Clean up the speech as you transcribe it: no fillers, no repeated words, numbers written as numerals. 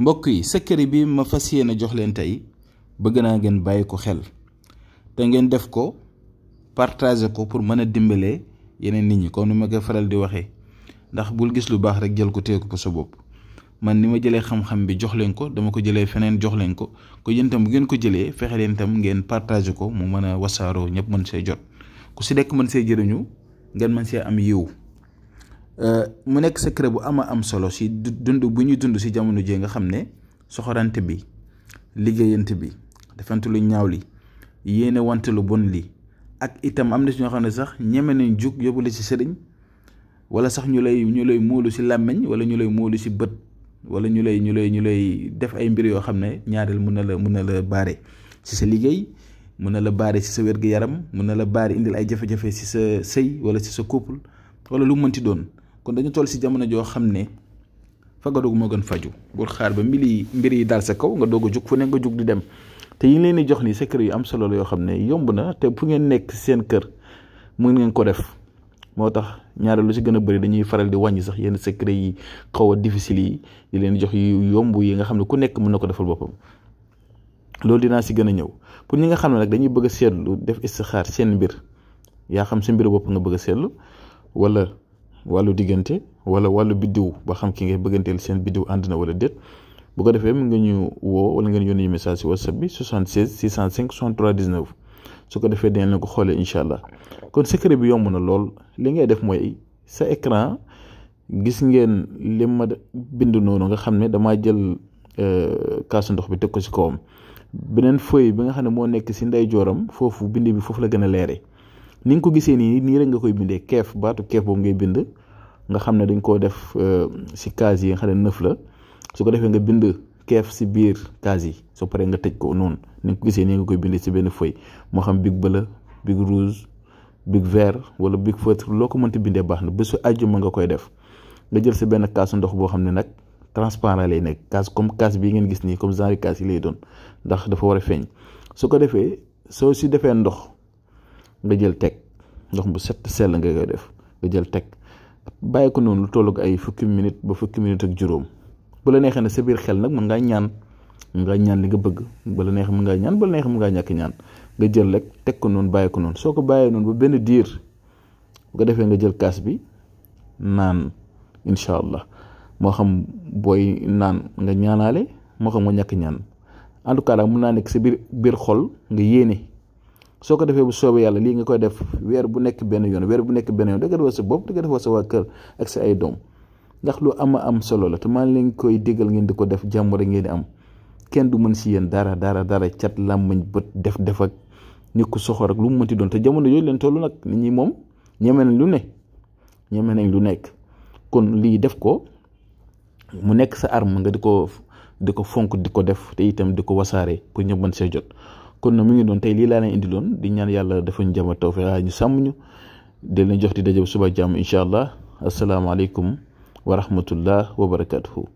mbokk yi secret bi ma fas yéene jox leen tey bëgg naa ngeen bàyyi ko xel te ngeen def ko partager ko pour mën a dimbalee yeneen nit ñi comme ni ma koy faral di waxee ndax bul gis lu baax rek jël ko teeku ko sa bopp. man ni ma jëlee xam-xam bi jox leen ko dama ko jëlee feneen jox leen ko yéen itam bu ngeen ko jëlee fexe leen itam ngeen partager ko mu mën a wasaaroo ñëpp mën see jot ku si nekk mën see jëriñu ngeen mën see am yiw. mu nekk secret bu am solo si dund bu ñuy dund si jamono jii nga xam ne soxorante bi liggéeyante bi defante lu ñaaw li yéene wante lu bon li ak itam am na si ñoo xam ne sax ñeme nañ jug yóbbu la si sëriñ wala sax ñu lay móolu si làmmiñ wala ñu lay móolu si bët wala ñu lay def ay mbir yoo xam ne ñaareel mun na la baare si sa liggéey mun na la baare si sa wér-gu-yaram mun na la baare indil ay jafe-jafe si sa sëy wala si sa couple wala lu mënti doon. kon dañu toll si jamono joo xam ne fagaru moo gën faju bul xaar ba mbir yi daal sa kaw nga doog a jug fu ne nga jug di dem te yi leen di jox ni secret yu am solo la yoo xam ne yomb na te fu ngeen nekk seen kër mën ngeen ko def moo tax ñaare lu si gën a bëri dañuy faral di wàññi sax yenn secret yi xaw a difficile yi di leen jox yu yomb yi nga xam ne ku nekk mën na ko defal boppam loolu dinaa si gën a ñëw pour ñi nga xam ne nag dañuy bëgg a seetlu def istixaar seen mbir yaa xam sa mbiru bopp nga bëgg a seetlu wala wàllu diggante wala wàllu biddiw ba xam ki ngay bëgganteel seen biddiw ànd na wala déet bu ko defee mën nga ñu woo wala ngeen yónnee message si whatsapp bi 76 605 63 19 su ko defee dinañ la ko xoolee incha allah. kon secret bi yomb na lool li ngay def mooy sa écran gis ngeen li ma bind noonu nga xam ne damaa jël kaasu ndox bi teg ko si kawam beneen feuille bi nga xam ne moo nekk si ndeyjooram foofu bind bi foofu la gën a leeree. ni nga ko gisee nii rek nga koy bindee keef baatu keef boobu ngay bind nga xam ne dañ koo def si case yi nga xam ne 9 la su ko defee nga bind keef si biir case yi soo paree nga tëj ko noonu ni nga ko gisee nii nga koy bindee si benn feuille moo xam big bleu big rouge big vert wala big feutre loo ko mënti bindee baax na bésu àjjuma nga koy def nga jël sa benn kaasu ndox boo xam ne nag transparent lay nekk kaas comme kaas bii ngeen gis nii comme genre kaas yi lay doon ndax dafa war a feeñ su ko defee soo si defee ndox nga jël teg ndox bu set sell nga koy def nga jël teg bàyyi ko noonu lu tollu ay fukki minute ba fukki minute ak juróom bu la neexee ne sa biir xel nag mën ngaa ñaan li nga bëgg bu la neexee mën ngaa ñaan bu la neexee mën ngaa ñàkk ñaan nga jël rek teg ko noonu bàyyi ko noonu soo ko bàyyee noonu ba benn diir bu ko defee nga jël kaas bi naan incha allah moo xam booy naan nga ñaanaale moo xam nga ñàkk ñaan en tout cas daal mën naa nekk sa biir xol nga yéene. soo ko defee bu soobee yàlla lii nga koy def weer bu nekk benn yoon da nga defal sa bopp da nga defal sa waa kër ak sa ay doom ndax lu am solo la te maa ngi leen koy déggal ngeen di ko def jàmm rek ngeen di am kenn du mën si yéen dara cat làmmiñ bët def ak nit ku soxor ak lu mu mënti doon te jamono yooyu leen toll nag nit ñi moom ñeme nañ lu nekk kon lii def ko mu nekk sa arme nga di ko fonk di ko def te itam di ko wasaare pour ñu mën see jot. kon na mu ngi doon tey lii laa leen indi loon di ñaan yàlla dafa ñu jàmm tawfeex ñu sàmm ñu di leen jox di daje suba jàmm incha allah asalaamaaleykum wa rahmatullah wa barakatuhu